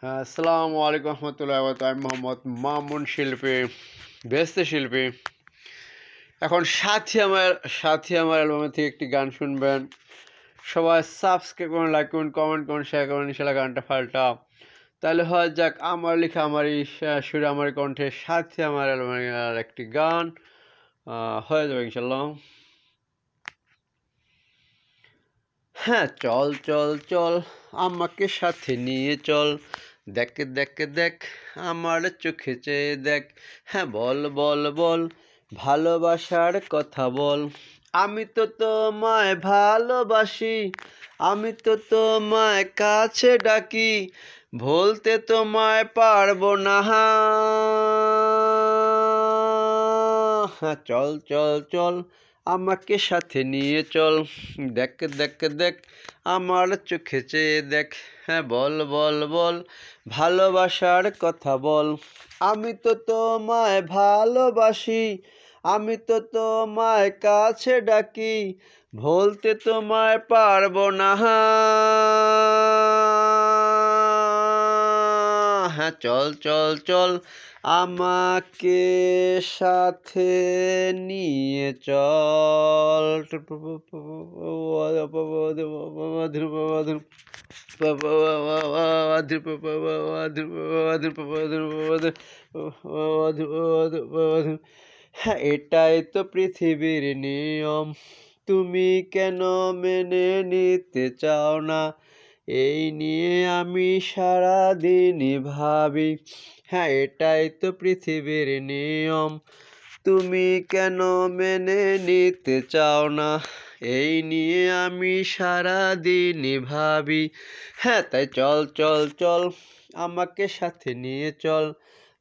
হ্যাঁ, আসসালামু আলাইকুম রহমতুল্লাহ। আমি মোহাম্মদ মামুন শিল্পী, ব্যস্ত শিল্পী। এখন সাথী আমার অ্যালবামে থেকে একটি গান শুনবেন। সবাই সাবস্ক্রাইব করুন, লাইক করুন, কমেন্ট করুন, শেয়ার করুন, ইনশাল্লাহ গানটা ফাল্টা। তাহলে হয় যাক আমার লেখা আমারই সুরে আমার কণ্ঠে সাথী আমার অ্যালবামের একটি গান হয়ে যাবে ইনশাল্লাহ। হ্যাঁ, চল চল চল আমাকে সাথে নিয়ে চল, দেখ দেখ দেখ আমার চোখে চেয়ে দেখ। হ্যাঁ, বল বল বল ভালোবাসার কথা বল। আমি তো তোমায় ভালোবাসি, আমি তো তোমায় কাছে ডাকি, ভুলতে তোমায় পারবো না। হ্যাঁ, চল চল চল আমাকে সাথে নিয়ে চল, দেখ দেখ দেখ আমার চোখে চেয়ে দেখ। হ্যাঁ, বল বল বল ভালোবাসার কথা বল। আমি তো তোমায় ভালোবাসি, আমি তো তোমায় কাছে ডাকি, ভুলতে তোমায় পারবো না। হ্যাঁ, চল চল চল আমাকে সাথে নিয়ে চল। হ্যাঁ, এটাই তো পৃথিবীর নিয়ম, তুমি কেন মেনে নিতে চাও না? এই নিয়ে আমি সারাদিনই ভাবি। হ্যাঁ, এটাই তো পৃথিবীর নিয়ম, তুমি কেন মেনে নিতে চাও না? এই নিয়ে আমি সারাদিনই ভাবি। হ্যাঁ, তাই চল চল চল আমাকে সাথে নিয়ে চল,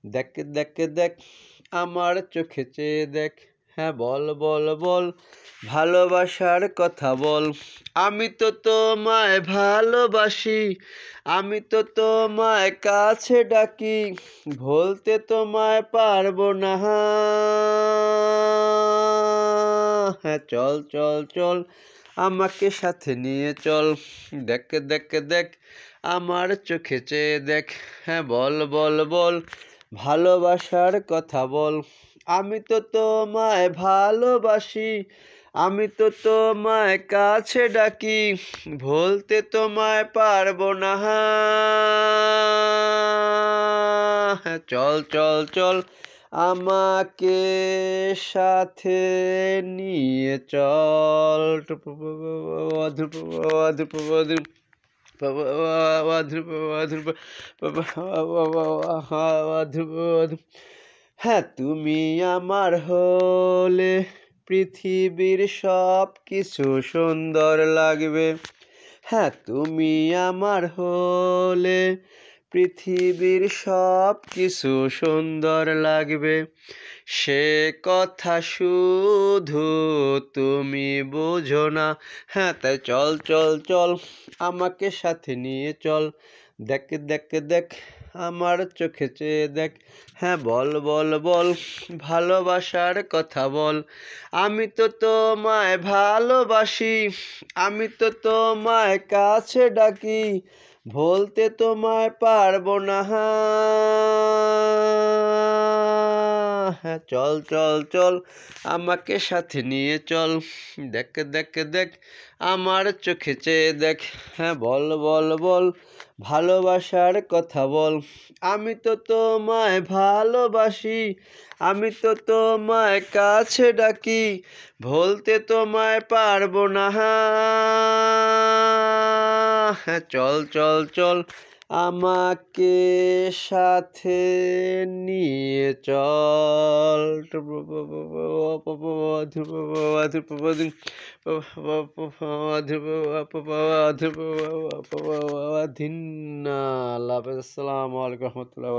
দেখ দেখ দেখ আমার চোখে চেয়ে দেখ। হ্যাঁ, বল বল বল ভালোবাসার কথা বল। আমি তো তোমায় ভালোবাসি, আমি তো তোমায় কাছে ডাকি, ভুলতে তোমায় পারবো না। হ্যাঁ, চল চল চল আমাকে সাথে নিয়ে চল, দেখ দেখ দেখ আমার চোখে চেয়ে দেখ। হ্যাঁ, বল বল বল ভালোবাসার কথা বল। আমি তো তোমায় ভালোবাসি, আমি তো তোমায় কাছে ডাকি, ভুলতে তোমায় পারবো না। হ্যাঁ, চল চল চল আমাকে সাথে নিয়ে চল। হ্যাঁ, তুমি আমার হলে পৃথিবীর সব কিছু সুন্দর লাগবে। হ্যাঁ, তুমি আমার হলে পৃথিবীর সব কিছু সুন্দর লাগবে। সে কথা শুধু তুমি বোঝো না। হ্যাঁ, তাই চল চল চল আমাকে সাথে নিয়ে চল, দেখ দেখ দেখ আমার চোখে চেয়ে দেখ। হ্যাঁ, বল বল বল ভালোবাসার কথা বল। আমি তো তোমায় ভালোবাসি, আমি তো তোমায় কাছে ডাকি, ভুলতে তোমায় পারবো না। হ্যাঁ, চল চল চল আমাকে সাথে নিয়ে চল, দেখ দেখ দেখ আমার চোখে চেয়ে দেখ। হ্যাঁ, বল বল বল ভালোবাসার কথা বল। আমি তো তোমায় ভালোবাসি, আমি তো তোমায় কাছে ডাকি, ভুলতে তোমায় পারবো না। হ্যাঁ, চল চল চল আমাকে সাথে নিয়ে চল। আল্লাহ হাফেজ। আসসালামু আলাইকুম রহমতুল্লাহ।